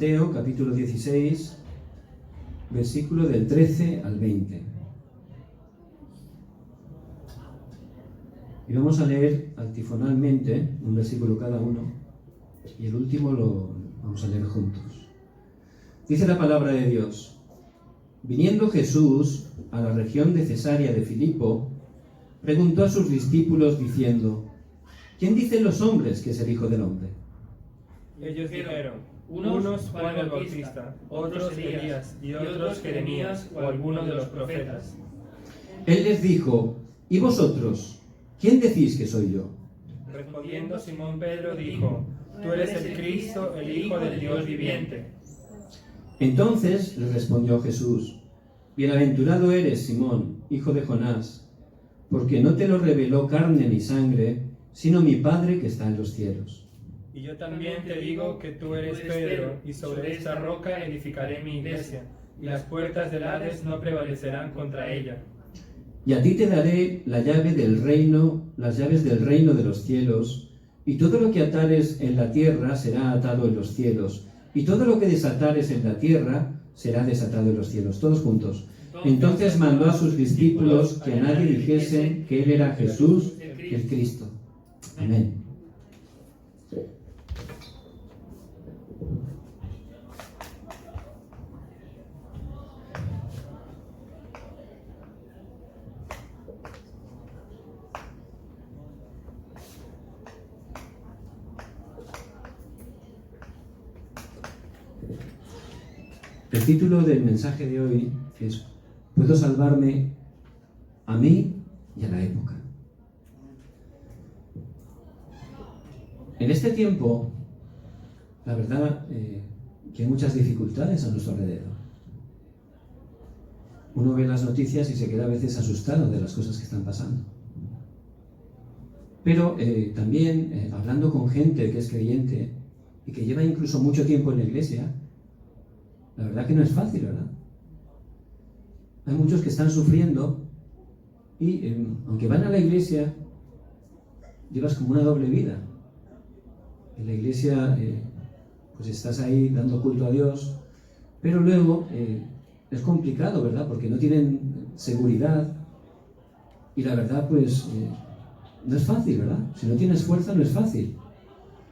Mateo capítulo 16, versículo del 13 al 20. Y vamos a leer antifonalmente un versículo cada uno, y el último lo vamos a leer juntos. Dice la palabra de Dios: Viniendo Jesús a la región de Cesarea de Filipo, preguntó a sus discípulos diciendo: ¿Quién dicen los hombres que es el Hijo del Hombre? Ellos dijeron: unos Juan el Bautista, otros Elías, y otros Jeremías o alguno de los profetas. Él les dijo: ¿Y vosotros? ¿Quién decís que soy yo? Respondiendo Simón Pedro dijo: Tú eres el Cristo, el Hijo del Dios viviente. Entonces le respondió Jesús: Bienaventurado eres, Simón, hijo de Jonás, porque no te lo reveló carne ni sangre, sino mi Padre que está en los cielos. Y yo también te digo que tú eres Pedro, y sobre esta roca edificaré mi iglesia, y las puertas del Hades no prevalecerán contra ella. Y a ti te daré las llaves del reino de los cielos, y todo lo que atares en la tierra será atado en los cielos, y todo lo que desatares en la tierra será desatado en los cielos. Todos juntos. Entonces mandó a sus discípulos que a nadie dijesen que él era Jesús, el Cristo. Amén. El título del mensaje de hoy es: ¿Puedo salvarme a mí y a la época? En este tiempo, la verdad que hay muchas dificultades a nuestro alrededor. Uno ve las noticias y se queda a veces asustado de las cosas que están pasando. Pero también hablando con gente que es creyente y que lleva incluso mucho tiempo en la iglesia, la verdad que no es fácil, ¿verdad? Hay muchos que están sufriendo y aunque van a la iglesia, llevas como una doble vida. En la iglesia pues estás ahí dando culto a Dios, pero luego es complicado, ¿verdad? Porque no tienen seguridad y la verdad pues no es fácil, ¿verdad? Si no tienes fuerza no es fácil.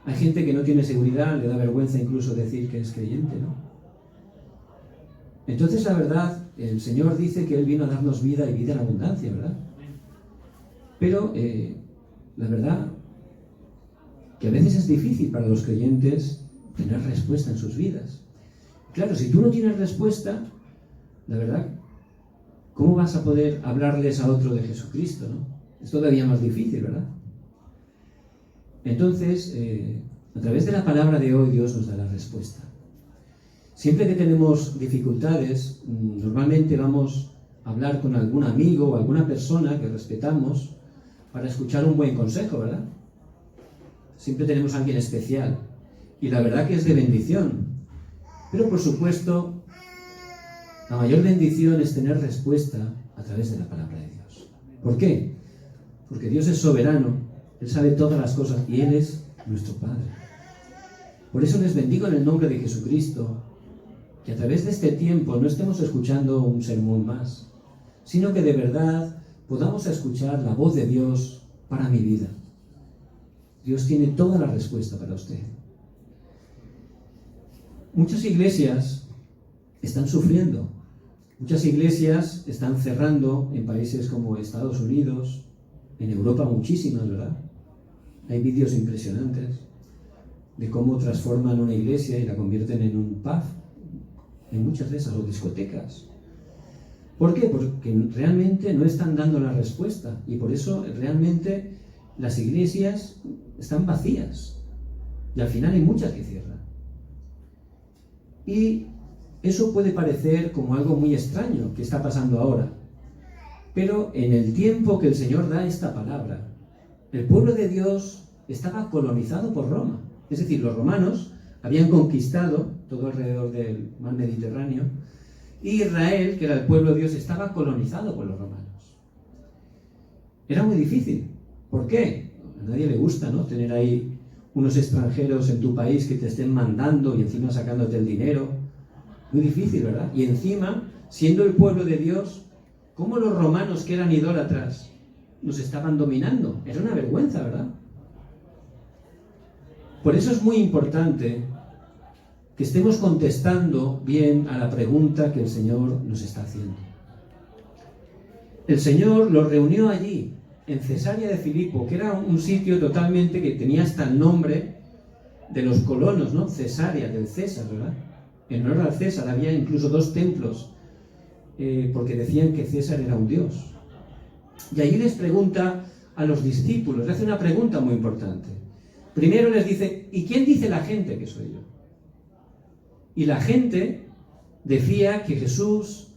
Hay gente que no tiene seguridad, le da vergüenza incluso decir que es creyente, ¿no? Entonces, la verdad, el Señor dice que Él vino a darnos vida y vida en abundancia, ¿verdad? Pero, la verdad, que a veces es difícil para los creyentes tener respuesta en sus vidas. Claro, si tú no tienes respuesta, la verdad, ¿cómo vas a poder hablarles a otro de Jesucristo, no? Es todavía más difícil, ¿verdad? Entonces, a través de la palabra de hoy, Dios nos da la respuesta. Siempre que tenemos dificultades, normalmente vamos a hablar con algún amigo o alguna persona que respetamos para escuchar un buen consejo, ¿verdad? Siempre tenemos a alguien especial y la verdad que es de bendición. Pero por supuesto, la mayor bendición es tener respuesta a través de la palabra de Dios. ¿Por qué? Porque Dios es soberano, Él sabe todas las cosas y Él es nuestro Padre. Por eso les bendigo en el nombre de Jesucristo, que a través de este tiempo no estemos escuchando un sermón más, sino que de verdad podamos escuchar la voz de Dios para mi vida. Dios tiene toda la respuesta para usted. Muchas iglesias están sufriendo. Muchas iglesias están cerrando en países como Estados Unidos, en Europa muchísimas, ¿verdad? Hay vídeos impresionantes de cómo transforman una iglesia y la convierten en un pub. En muchas de esas, o discotecas. ¿Por qué? Porque realmente no están dando la respuesta y por eso realmente las iglesias están vacías y al final hay muchas que cierran. Y eso puede parecer como algo muy extraño que está pasando ahora, pero en el tiempo que el Señor da esta palabra, el pueblo de Dios estaba colonizado por Roma, es decir, los romanos habían conquistado todo alrededor del mar Mediterráneo, y Israel, que era el pueblo de Dios, estaba colonizado por los romanos. Era muy difícil. ¿Por qué? A nadie le gusta, ¿no?, tener ahí unos extranjeros en tu país que te estén mandando y encima sacándote el dinero. Muy difícil, ¿verdad? Y encima, siendo el pueblo de Dios, ¿cómo los romanos que eran idólatras nos estaban dominando? Era una vergüenza, ¿verdad? Por eso es muy importante que estemos contestando bien a la pregunta que el Señor nos está haciendo. El Señor los reunió allí, en Cesarea de Filipo, que era un sitio totalmente que tenía hasta el nombre de los colonos, ¿no? Cesarea, del César, ¿verdad? En honor al César había incluso 2 templos, porque decían que César era un dios. Y allí les pregunta a los discípulos, le hace una pregunta muy importante. Primero les dice, ¿y quién dice la gente que soy yo? Y la gente decía que Jesús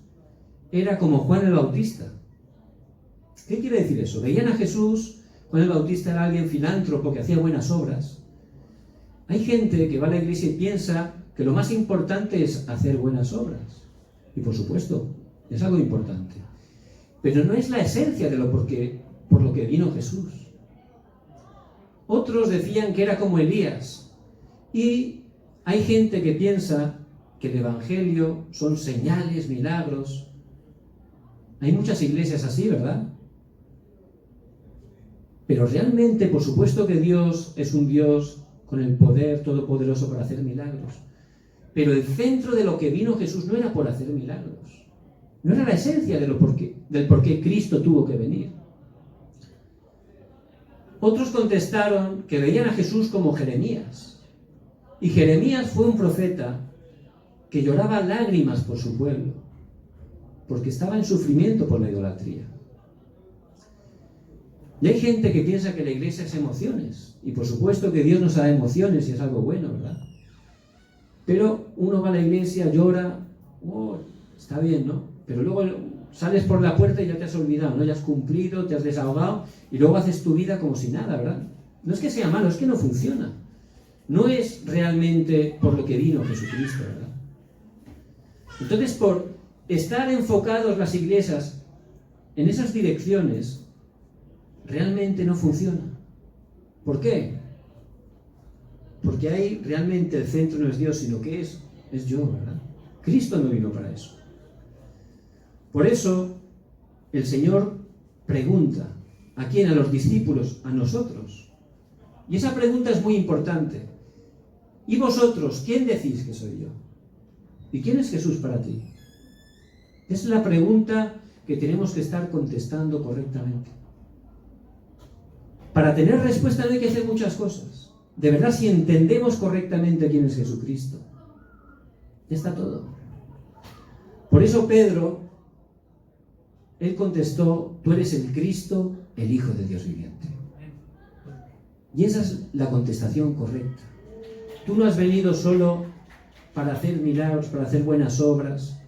era como Juan el Bautista. ¿Qué quiere decir eso? Veían a Jesús, Juan el Bautista era alguien filántropo que hacía buenas obras. Hay gente que va a la iglesia y piensa que lo más importante es hacer buenas obras. Y por supuesto, es algo importante. Pero no es la esencia de por lo que vino Jesús. Otros decían que era como Elías. Y hay gente que piensa que el Evangelio son señales, milagros. Hay muchas iglesias así, ¿verdad? Pero realmente, por supuesto que Dios es un Dios con el poder todopoderoso para hacer milagros. Pero el centro de lo que vino Jesús no era por hacer milagros. No era la esencia del por qué Cristo tuvo que venir. Otros contestaron que veían a Jesús como Jeremías. Y Jeremías fue un profeta que lloraba lágrimas por su pueblo, porque estaba en sufrimiento por la idolatría. Y hay gente que piensa que la iglesia es emociones, y por supuesto que Dios nos da emociones y es algo bueno, ¿verdad? Pero uno va a la iglesia, llora, está bien, ¿no? Pero luego sales por la puerta y ya te has olvidado, ¿no? Ya has cumplido, te has desahogado, y luego haces tu vida como si nada, ¿verdad? No es que sea malo, es que no funciona. No es realmente por lo que vino Jesucristo, ¿verdad? Entonces, por estar enfocados las iglesias en esas direcciones, realmente no funciona. ¿Por qué? Porque ahí realmente el centro no es Dios, sino que es yo, ¿verdad? Cristo no vino para eso. Por eso, el Señor pregunta, ¿a quién? A los discípulos, a nosotros. Y esa pregunta es muy importante. ¿Y vosotros, quién decís que soy yo? ¿Y quién es Jesús para ti? Es la pregunta que tenemos que estar contestando correctamente. Para tener respuesta no hay que hacer muchas cosas. De verdad, si entendemos correctamente quién es Jesucristo, ya está todo. Por eso Pedro, él contestó, tú eres el Cristo, el Hijo de Dios viviente. Y esa es la contestación correcta. Tú no has venido solo para hacer milagros, para hacer buenas obras,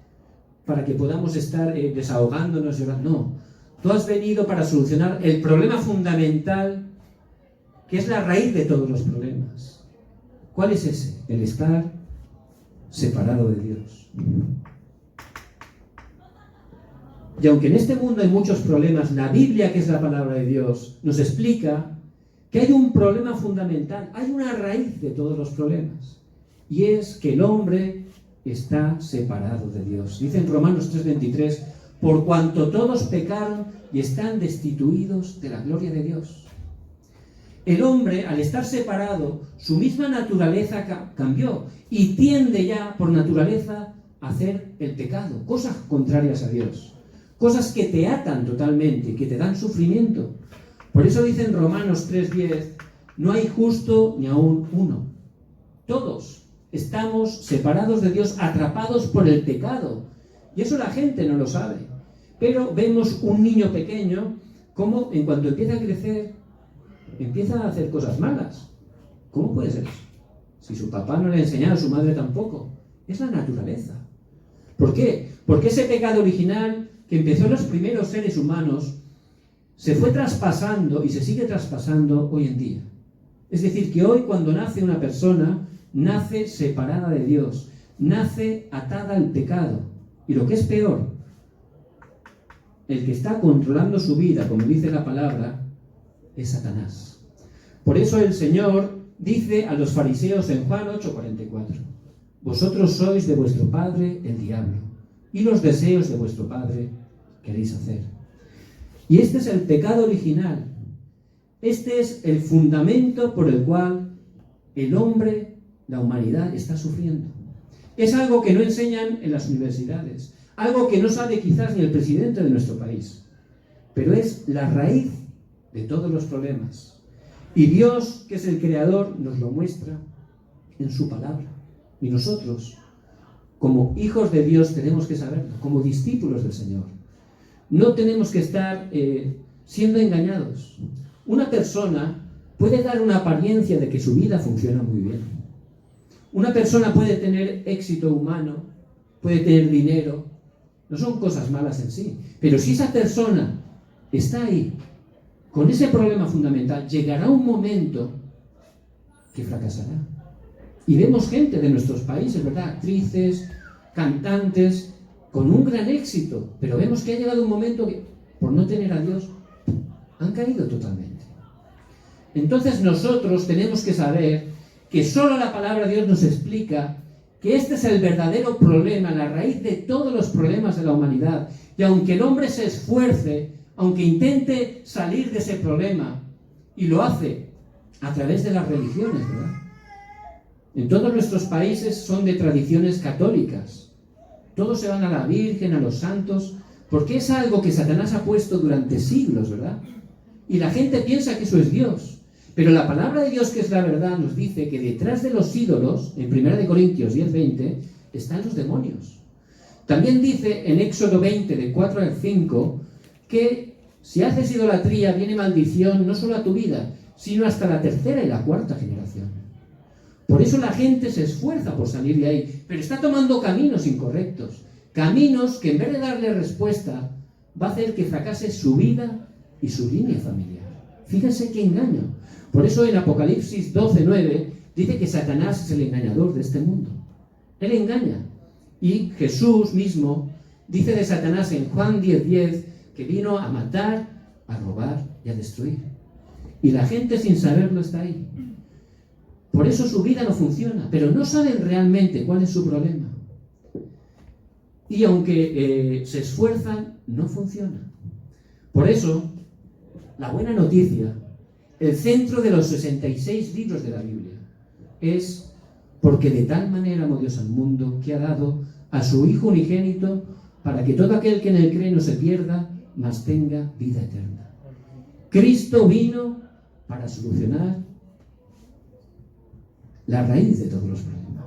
para que podamos estar desahogándonos y orando. No, tú has venido para solucionar el problema fundamental, que es la raíz de todos los problemas. ¿Cuál es ese? El estar separado de Dios. Y aunque en este mundo hay muchos problemas, la Biblia, que es la palabra de Dios, nos explica que hay un problema fundamental, hay una raíz de todos los problemas, y es que el hombre está separado de Dios. Dice en Romanos 3:23, por cuanto todos pecaron y están destituidos de la gloria de Dios. El hombre, al estar separado, su misma naturaleza cambió y tiende ya por naturaleza a hacer el pecado, cosas contrarias a Dios, cosas que te atan totalmente, que te dan sufrimiento. Por eso dice en Romanos 3:10, no hay justo ni aún uno. Todos estamos separados de Dios, atrapados por el pecado. Y eso la gente no lo sabe. Pero vemos un niño pequeño, como en cuanto empieza a crecer, empieza a hacer cosas malas. ¿Cómo puede ser eso? Si su papá no le ha enseñado, su madre tampoco. Es la naturaleza. ¿Por qué? Porque ese pecado original que empezó en los primeros seres humanos se fue traspasando y se sigue traspasando hoy en día. Es decir, que hoy cuando nace una persona, nace separada de Dios, nace atada al pecado. Y lo que es peor, el que está controlando su vida, como dice la palabra, es Satanás. Por eso el Señor dice a los fariseos en Juan 8:44: vosotros sois de vuestro padre el diablo, y los deseos de vuestro padre queréis hacer. Y este es el pecado original. Este es el fundamento por el cual el hombre, la humanidad, está sufriendo. Es algo que no enseñan en las universidades, algo que no sabe quizás ni el presidente de nuestro país, pero es la raíz de todos los problemas. Y Dios, que es el creador, nos lo muestra en su palabra. Y nosotros, como hijos de Dios, tenemos que saberlo, como discípulos del Señor. No tenemos que estar siendo engañados. Una persona puede dar una apariencia de que su vida funciona muy bien. Una persona puede tener éxito humano, puede tener dinero. No son cosas malas en sí. Pero si esa persona está ahí, con ese problema fundamental, llegará un momento que fracasará. Y vemos gente de nuestros países, ¿verdad? Actrices, cantantes, con un gran éxito. Pero vemos que ha llegado un momento que, por no tener a Dios, han caído totalmente. Entonces nosotros tenemos que saber que solo la palabra de Dios nos explica que este es el verdadero problema, la raíz de todos los problemas de la humanidad. Y aunque el hombre se esfuerce, aunque intente salir de ese problema, y lo hace a través de las religiones, ¿verdad? En todos nuestros países son de tradiciones católicas. Todos se van a la Virgen, a los santos, porque es algo que Satanás ha puesto durante siglos, ¿verdad? Y la gente piensa que eso es Dios. Pero la palabra de Dios, que es la verdad, nos dice que detrás de los ídolos, en 1 Corintios 10:20, están los demonios. También dice en Éxodo 20, de 4 al 5, que si haces idolatría, viene maldición no solo a tu vida, sino hasta la tercera y la cuarta generación. Por eso la gente se esfuerza por salir de ahí, pero está tomando caminos incorrectos. Caminos que en vez de darle respuesta, va a hacer que fracase su vida y su línea familiar. Fíjense qué engaño. Por eso en Apocalipsis 12:9 dice que Satanás es el engañador de este mundo. Él engaña. Y Jesús mismo dice de Satanás en Juan 10:10 que vino a matar, a robar y a destruir. Y la gente sin saberlo está ahí. Por eso su vida no funciona, pero no saben realmente cuál es su problema. Y aunque se esfuerzan, no funciona. Por eso, la buena noticia, el centro de los 66 libros de la Biblia, es porque de tal manera amó Dios al mundo que ha dado a su Hijo unigénito para que todo aquel que en él cree no se pierda, mas tenga vida eterna. Cristo vino para solucionar la raíz de todos los problemas.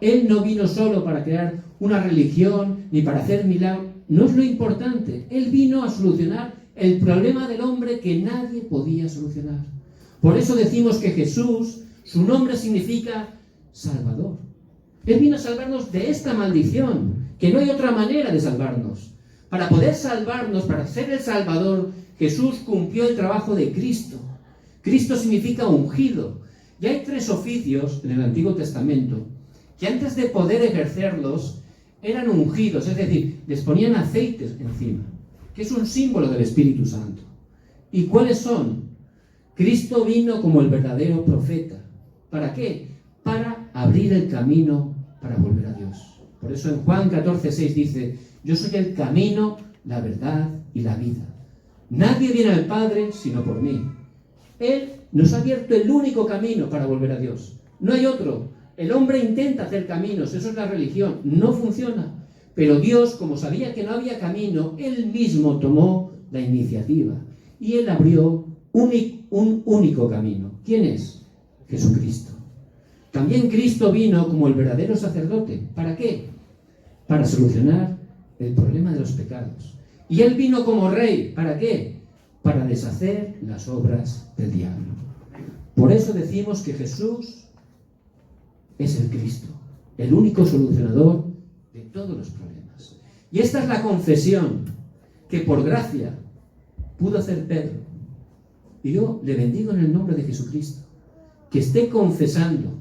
Él no vino solo para crear una religión ni para hacer milagros. No es lo importante. Él vino a solucionar el problema del hombre que nadie podía solucionar. Por eso decimos que Jesús, su nombre significa Salvador. Él vino a salvarnos de esta maldición, que no hay otra manera de salvarnos. Para poder salvarnos, para ser el Salvador, Jesús cumplió el trabajo de Cristo. Cristo significa ungido. Y hay 3 oficios en el Antiguo Testamento que antes de poder ejercerlos eran ungidos, es decir, les ponían aceites encima, que es un símbolo del Espíritu Santo. ¿Y cuáles son? Cristo vino como el verdadero profeta. ¿Para qué? Para abrir el camino para volver a Dios. Por eso en Juan 14:6 dice: yo soy el camino, la verdad y la vida. Nadie viene al Padre sino por mí. Él nos ha abierto el único camino para volver a Dios. No hay otro. El hombre intenta hacer caminos, eso es la religión, no funciona. Pero Dios, como sabía que no había camino, Él mismo tomó la iniciativa. Y Él abrió un único camino. ¿Quién es? Jesucristo. También Cristo vino como el verdadero sacerdote. ¿Para qué? Para solucionar el problema de los pecados. Y Él vino como rey. ¿Para qué? Para deshacer las obras del diablo. Por eso decimos que Jesús es el Cristo, el único solucionador de todos los problemas. Y esta es la confesión que por gracia pudo hacer Pedro. Y yo le bendigo en el nombre de Jesucristo, que esté confesando: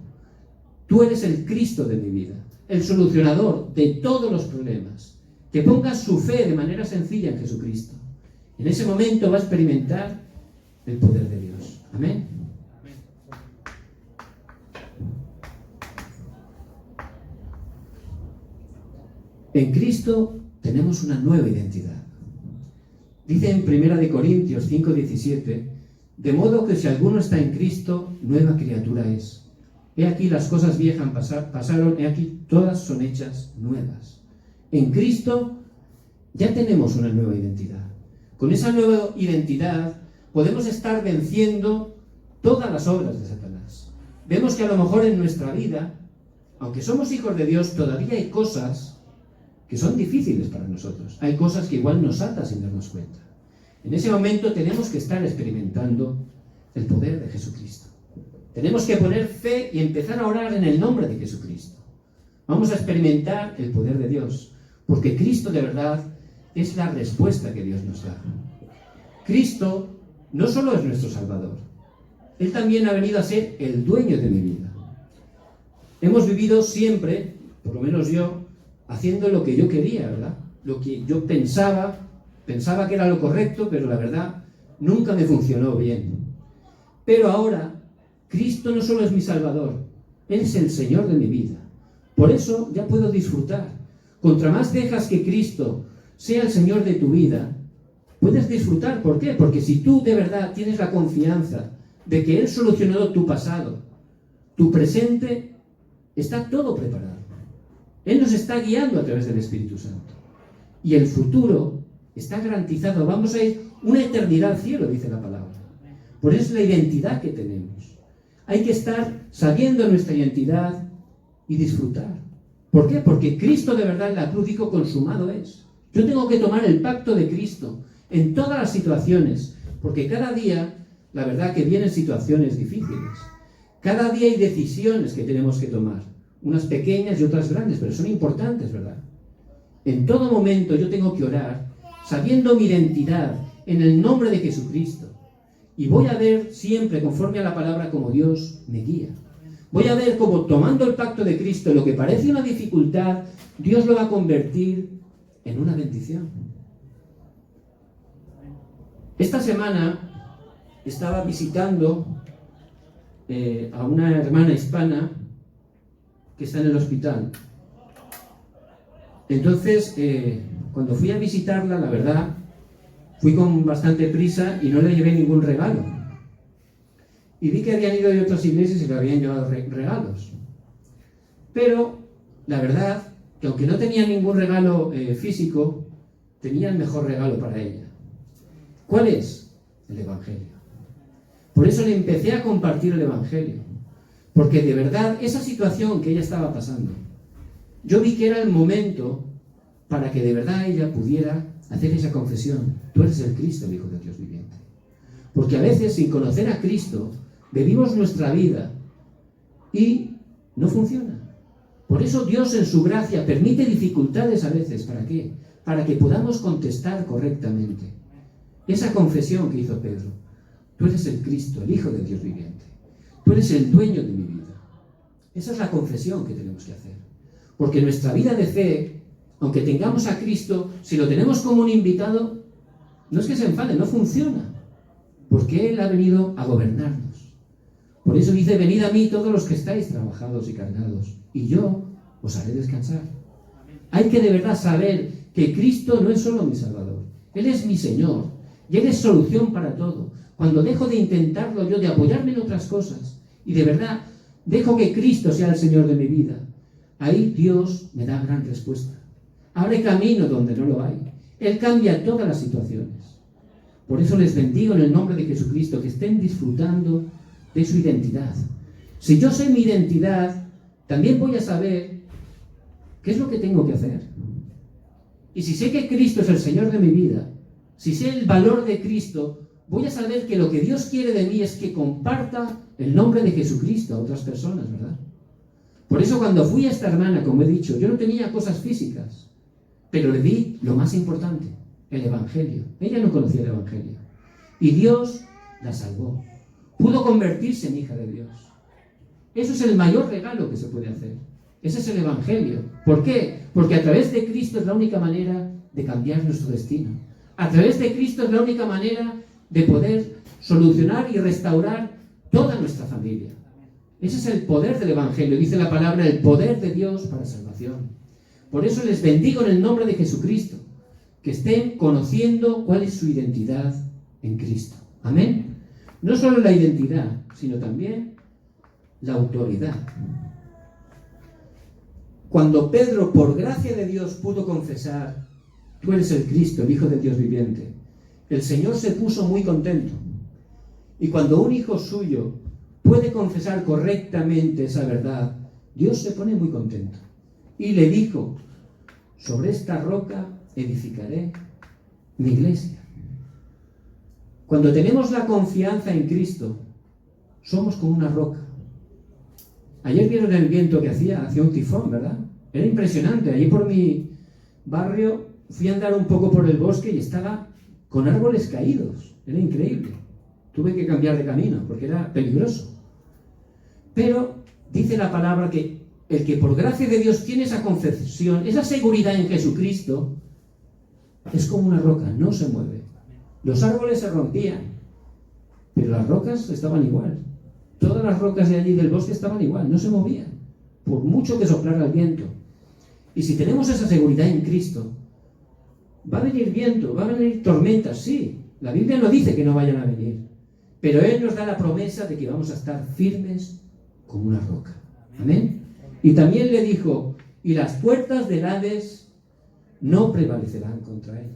tú eres el Cristo de mi vida, el solucionador de todos los problemas. Que ponga su fe de manera sencilla en Jesucristo. En ese momento va a experimentar el poder de Dios. Amén. En Cristo tenemos una nueva identidad. Dice en 1 Corintios 5:17, de modo que si alguno está en Cristo, nueva criatura es. He aquí las cosas viejas pasaron, he aquí todas son hechas nuevas. En Cristo ya tenemos una nueva identidad. Con esa nueva identidad podemos estar venciendo todas las obras de Satanás. Vemos que a lo mejor en nuestra vida, aunque somos hijos de Dios, todavía hay cosas que son difíciles para nosotros. Hay cosas que igual nos atan sin darnos cuenta. En ese momento tenemos que estar experimentando el poder de Jesucristo. Tenemos que poner fe y empezar a orar en el nombre de Jesucristo. Vamos a experimentar el poder de Dios, porque Cristo de verdad es la respuesta que Dios nos da. Cristo no solo es nuestro Salvador, Él también ha venido a ser el dueño de mi vida. Hemos vivido siempre, por lo menos yo, haciendo lo que yo quería, ¿verdad? Lo que yo pensaba que era lo correcto, pero la verdad nunca me funcionó bien. Pero ahora, Cristo no solo es mi Salvador, Él es el Señor de mi vida. Por eso ya puedo disfrutar. Contra más dejas que Cristo sea el Señor de tu vida, puedes disfrutar. ¿Por qué? Porque si tú de verdad tienes la confianza de que Él solucionó tu pasado, tu presente, está todo preparado. Él nos está guiando a través del Espíritu Santo. Y el futuro está garantizado. Vamos a ir una eternidad al cielo, dice la palabra. Por eso es la identidad que tenemos. Hay que estar sabiendo nuestra identidad y disfrutar. ¿Por qué? Porque Cristo de verdad en la cruz dijo, consumado es. Yo tengo que tomar el pacto de Cristo en todas las situaciones, porque cada día, la verdad que vienen situaciones difíciles. Cada día hay decisiones que tenemos que tomar. Unas pequeñas y otras grandes, pero son importantes, ¿verdad? En todo momento yo tengo que orar, sabiendo mi identidad, en el nombre de Jesucristo. Y voy a ver siempre, conforme a la palabra, como Dios me guía. Voy a ver cómo, tomando el pacto de Cristo, lo que parece una dificultad, Dios lo va a convertir en una bendición. Esta semana estaba visitando a una hermana hispana que está en el hospital. Entonces, cuando fui a visitarla, la verdad, fui con bastante prisa y no le llevé ningún regalo. Y vi que habían ido de otras iglesias y le habían llevado regalos. Pero, la verdad, que aunque no tenía ningún regalo físico, tenía el mejor regalo para ella. ¿Cuál es? El Evangelio. Por eso le empecé a compartir el Evangelio. Porque de verdad, esa situación que ella estaba pasando, yo vi que era el momento para que de verdad ella pudiera hacer esa confesión. Tú eres el Cristo, el Hijo de Dios viviente. Porque a veces, sin conocer a Cristo, vivimos nuestra vida y no funciona. Por eso Dios en su gracia permite dificultades a veces. ¿Para qué? Para que podamos contestar correctamente. Esa confesión que hizo Pedro. Tú eres el Cristo, el Hijo de Dios viviente. Tú eres el dueño de mi vida. Esa es la confesión que tenemos que hacer. Porque nuestra vida de fe, aunque tengamos a Cristo, si lo tenemos como un invitado, no es que se enfade, no funciona. Porque Él ha venido a gobernarnos. Por eso dice, venid a mí todos los que estáis trabajados y cargados, y yo os haré descansar. Hay que de verdad saber que Cristo no es solo mi Salvador. Él es mi Señor. Y Él es solución para todo. Cuando dejo de intentarlo yo, de apoyarme en otras cosas, y de verdad dejo que Cristo sea el Señor de mi vida, ahí Dios me da gran respuesta. Abre camino donde no lo hay. Él cambia todas las situaciones. Por eso les bendigo en el nombre de Jesucristo, que estén disfrutando de su identidad. Si yo sé mi identidad, también voy a saber qué es lo que tengo que hacer. Y si sé que Cristo es el Señor de mi vida, si sé el valor de Cristo, voy a saber que lo que Dios quiere de mí es que comparta el nombre de Jesucristo a otras personas, ¿verdad? Por eso cuando fui a esta hermana, como he dicho, yo no tenía cosas físicas, pero le di lo más importante, el Evangelio. Ella no conocía el Evangelio. Y Dios la salvó. Pudo convertirse en hija de Dios. Eso es el mayor regalo que se puede hacer. Ese es el Evangelio. ¿Por qué? Porque a través de Cristo es la única manera de cambiar nuestro destino. A través de Cristo es la única manera de poder solucionar y restaurar toda nuestra familia. Ese es el poder del Evangelio. Dice la palabra, el poder de Dios para salvación. Por eso les bendigo en el nombre de Jesucristo, que estén conociendo cuál es su identidad en Cristo. Amén. No solo la identidad, sino también la autoridad. Cuando Pedro, por gracia de Dios, pudo confesar: tú eres el Cristo, el Hijo de Dios viviente, el Señor se puso muy contento. Y cuando un hijo suyo puede confesar correctamente esa verdad, Dios se pone muy contento. Y le dijo: sobre esta roca edificaré mi iglesia. Cuando tenemos la confianza en Cristo, somos como una roca. Ayer vieron el viento que hacía un tifón, ¿verdad? Era impresionante. Allí por mi barrio fui a andar un poco por el bosque y estaba con árboles caídos. Era increíble. Tuve que cambiar de camino porque era peligroso. Pero dice la palabra que el que por gracia de Dios tiene esa confesión, esa seguridad en Jesucristo, es como una roca, no se mueve. Los árboles se rompían, pero las rocas estaban igual. Todas las rocas de allí del bosque estaban igual, no se movían, por mucho que soplara el viento. Y si tenemos esa seguridad en Cristo, va a venir viento, va a venir tormentas, sí. La Biblia no dice que no vayan a venir, pero Él nos da la promesa de que vamos a estar firmes como una roca. Amén. Y también le dijo: y las puertas del Hades no prevalecerán contra él.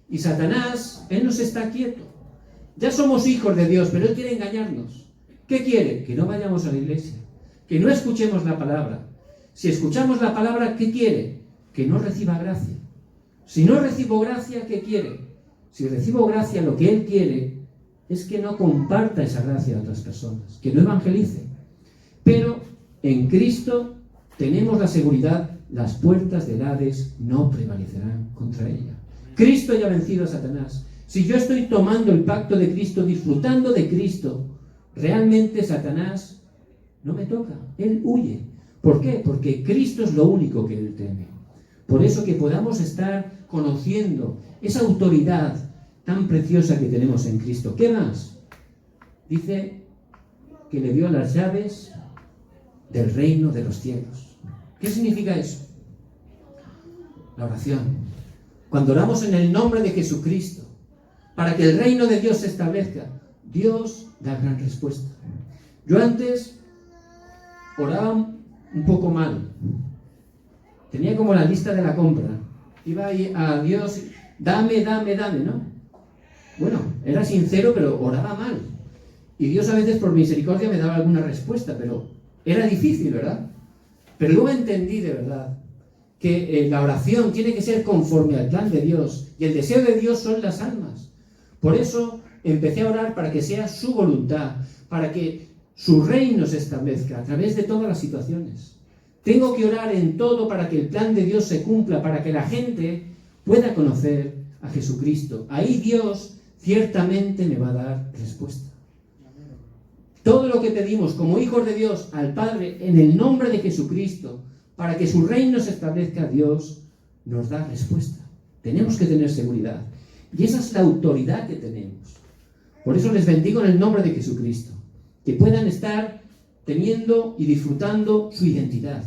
Y Satanás, él no se está quieto. Ya somos hijos de Dios, pero él quiere engañarnos. ¿Qué quiere? Que no vayamos a la iglesia, que no escuchemos la palabra. Si escuchamos la palabra, ¿qué quiere? Que no reciba gracia. Si no recibo gracia, ¿qué quiere? Si recibo gracia, lo que él quiere es que no comparta esa gracia a otras personas, que no evangelice. Pero en Cristo tenemos la seguridad: las puertas del Hades no prevalecerán contra ella. Cristo ya ha vencido a Satanás. Si yo estoy tomando el pacto de Cristo, disfrutando de Cristo, realmente Satanás no me toca, él huye. ¿Por qué? Porque Cristo es lo único que él teme. Por eso que podamos estar conociendo esa autoridad tan preciosa que tenemos en Cristo. ¿Qué más? Dice que le dio las llaves del reino de los cielos. ¿Qué significa eso? La oración. Cuando oramos en el nombre de Jesucristo, para que el reino de Dios se establezca, Dios da gran respuesta. Yo antes oraba un poco mal. Tenía como la lista de la compra. Iba ahí a Dios: dame, ¿no? Bueno, era sincero, pero oraba mal. Y Dios a veces por misericordia me daba alguna respuesta, pero era difícil, ¿verdad? Pero luego entendí de verdad que la oración tiene que ser conforme al plan de Dios, y el deseo de Dios son las almas. Por eso empecé a orar para que sea su voluntad, para que su reino se establezca a través de todas las situaciones. Tengo que orar en todo para que el plan de Dios se cumpla, para que la gente pueda conocer a Jesucristo. Ahí Dios ciertamente me va a dar respuesta. Todo lo que pedimos como hijos de Dios al Padre en el nombre de Jesucristo, para que su reino se establezca, Dios nos da respuesta. Tenemos que tener seguridad. Y esa es la autoridad que tenemos. Por eso les bendigo en el nombre de Jesucristo. Que puedan estar teniendo y disfrutando su identidad.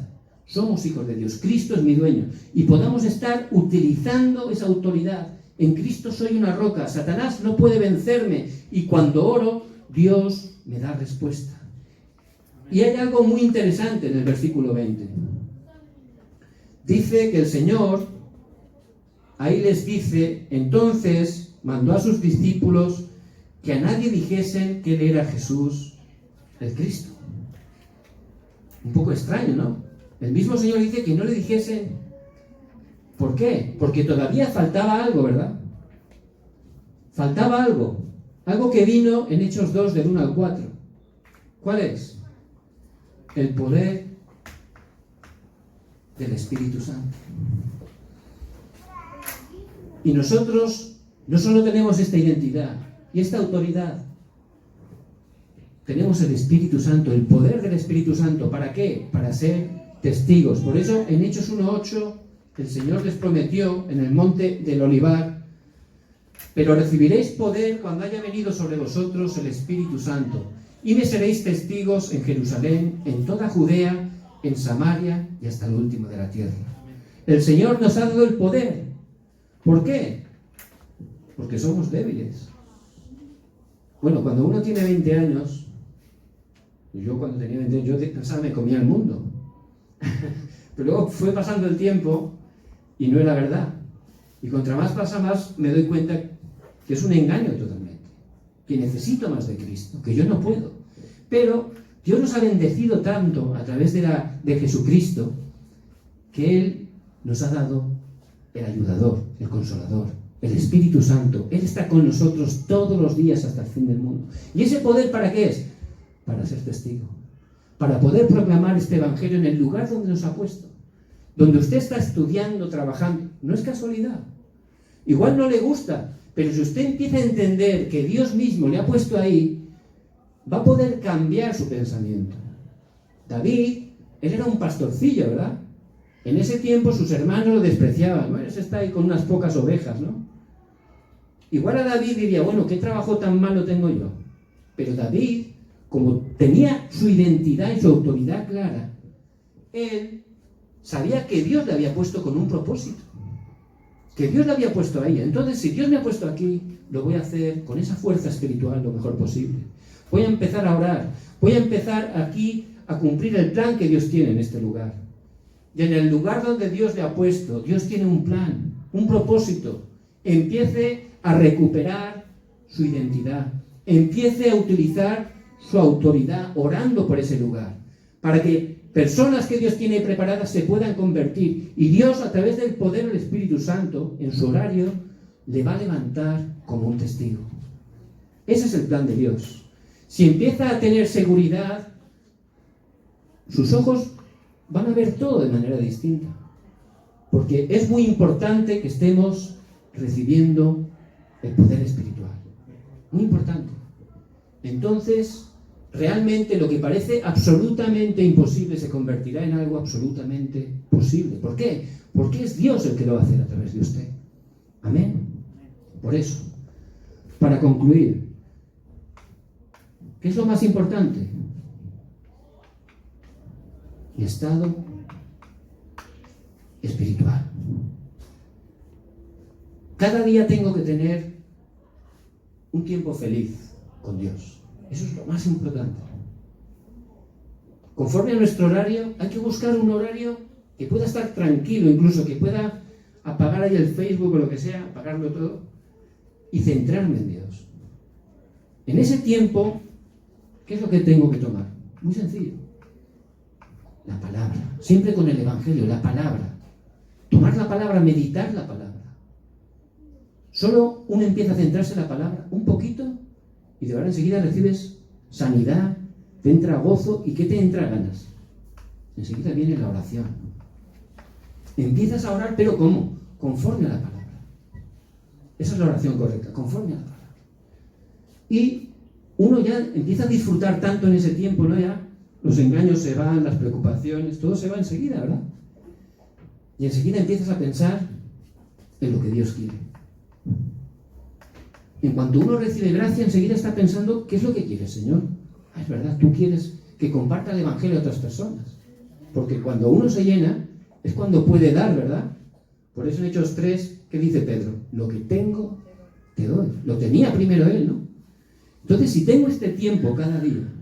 Somos hijos de Dios. Cristo es mi dueño. Y podamos estar utilizando esa autoridad. En Cristo soy una roca. Satanás no puede vencerme. Y cuando oro, Dios me da respuesta. Y hay algo muy interesante en el versículo 20. Dice que el Señor, ahí les dice: entonces mandó a sus discípulos que a nadie dijesen que Él era Jesús, el Cristo. Un poco extraño, ¿no? El mismo Señor dice que no le dijesen. ¿Por qué? Porque todavía faltaba algo, ¿verdad? Faltaba algo. Algo que vino en Hechos 2, del 1 al 4. ¿Cuál es? El poder del Espíritu Santo. Y nosotros no solo tenemos esta identidad y esta autoridad, tenemos el Espíritu Santo, el poder del Espíritu Santo. ¿Para qué? Para ser testigos. Por eso en Hechos 1:8 el Señor les prometió en el monte del Olivar: pero recibiréis poder cuando haya venido sobre vosotros el Espíritu Santo, y me seréis testigos en Jerusalén, en toda Judea, en Samaria y hasta el último de la tierra. El Señor nos ha dado el poder. ¿Por qué? Porque somos débiles. Bueno, cuando uno tiene 20 años, yo cuando tenía 20 años, yo pensaba me comía el mundo. Pero luego fue pasando el tiempo y no era verdad. Y contra más pasa más, me doy cuenta que es un engaño totalmente. Que necesito más de Cristo, que yo no puedo. Pero Dios nos ha bendecido tanto a través de Jesucristo, que Él nos ha dado el ayudador, el consolador, el Espíritu Santo. Él está con nosotros todos los días hasta el fin del mundo. ¿Y ese poder para qué es? Para ser testigo. Para poder proclamar este Evangelio en el lugar donde nos ha puesto. Donde usted está estudiando, trabajando. No es casualidad. Igual no le gusta, pero si usted empieza a entender que Dios mismo le ha puesto ahí, va a poder cambiar su pensamiento. David, él era un pastorcillo, ¿verdad? En ese tiempo sus hermanos lo despreciaban. Bueno, ese está ahí con unas pocas ovejas, ¿no? Igual a David diría, bueno, ¿qué trabajo tan malo tengo yo? Pero David, como tenía su identidad y su autoridad clara, él sabía que Dios le había puesto con un propósito. Que Dios le había puesto ahí. Entonces, si Dios me ha puesto aquí, lo voy a hacer con esa fuerza espiritual lo mejor posible. Voy a empezar a orar. Voy a empezar aquí a cumplir el plan que Dios tiene en este lugar. Y en el lugar donde Dios le ha puesto, Dios tiene un plan, un propósito. Empiece a recuperar su identidad. Empiece a utilizar su autoridad orando por ese lugar. Para que personas que Dios tiene preparadas se puedan convertir. Y Dios, a través del poder del Espíritu Santo, en su horario, le va a levantar como un testigo. Ese es el plan de Dios. Si empieza a tener seguridad, sus ojos van a ver todo de manera distinta. Porque es muy importante que estemos recibiendo el poder espiritual. Muy importante. Entonces, realmente lo que parece absolutamente imposible se convertirá en algo absolutamente posible. ¿Por qué? Porque es Dios el que lo va a hacer a través de usted. Amén. Por eso, para concluir, ¿qué es lo más importante? Mi estado espiritual. Cada día tengo que tener un tiempo feliz con Dios. Eso es lo más importante. Conforme a nuestro horario, hay que buscar un horario que pueda estar tranquilo, incluso que pueda apagar ahí el Facebook o lo que sea, apagarlo todo, y centrarme en Dios. En ese tiempo, ¿qué es lo que tengo que tomar? Muy sencillo. La palabra. Siempre con el Evangelio, la palabra. Tomar la palabra, meditar la palabra. Solo uno empieza a centrarse en la palabra, un poquito, y de verdad enseguida recibes sanidad, te entra gozo, ¿y qué te entra ganas? Enseguida viene la oración. Empiezas a orar, pero ¿cómo? Conforme a la palabra. Esa es la oración correcta, conforme a la palabra. Y uno ya empieza a disfrutar tanto en ese tiempo, ¿no? Ya los engaños se van, las preocupaciones, todo se va enseguida, ¿verdad? Y enseguida empiezas a pensar en lo que Dios quiere. En cuanto uno recibe gracia, enseguida está pensando, ¿qué es lo que quieres, Señor? Ah, es verdad, tú quieres que comparta el Evangelio a otras personas. Porque cuando uno se llena, es cuando puede dar, ¿verdad? Por eso en Hechos 3, ¿qué dice Pedro? Lo que tengo, te doy. Lo tenía primero él, ¿no? Entonces, si tengo este tiempo cada día,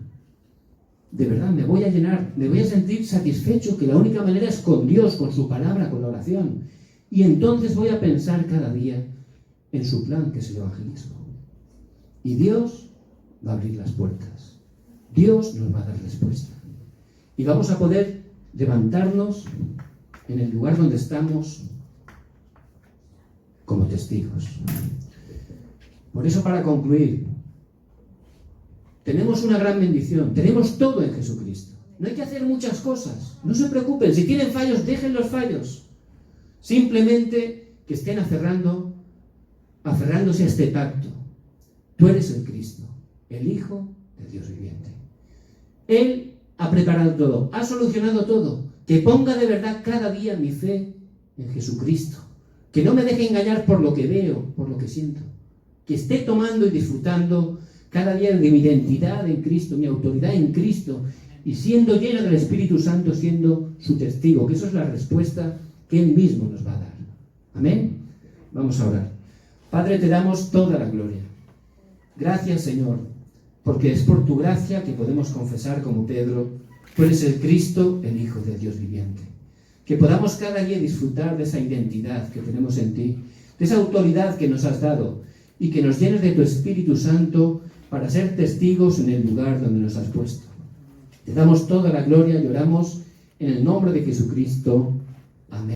de verdad me voy a llenar, me voy a sentir satisfecho, que la única manera es con Dios, con su palabra, con la oración. Y entonces voy a pensar cada día en su plan, que es el evangelismo. Y Dios va a abrir las puertas. Dios nos va a dar respuesta. Y vamos a poder levantarnos en el lugar donde estamos como testigos. Por eso, para concluir, tenemos una gran bendición. Tenemos todo en Jesucristo. No hay que hacer muchas cosas. No se preocupen. Si tienen fallos, dejen los fallos. Simplemente que estén aferrándose a este pacto. Tú eres el Cristo, el Hijo del Dios viviente. Él ha preparado todo, ha solucionado todo. Que ponga de verdad cada día mi fe en Jesucristo. Que no me deje engañar por lo que veo, por lo que siento. Que esté tomando y disfrutando cada día de mi identidad en Cristo, mi autoridad en Cristo, y siendo lleno del Espíritu Santo, siendo su testigo. Que eso es la respuesta que Él mismo nos va a dar. Amén. Vamos a orar. Padre, te damos toda la gloria. Gracias, Señor, porque es por tu gracia que podemos confesar como Pedro: tú eres el Cristo, el Hijo de Dios viviente. Que podamos cada día disfrutar de esa identidad que tenemos en ti, de esa autoridad que nos has dado, y que nos llenes de tu Espíritu Santo para ser testigos en el lugar donde nos has puesto. Te damos toda la gloria y oramos en el nombre de Jesucristo. Amén.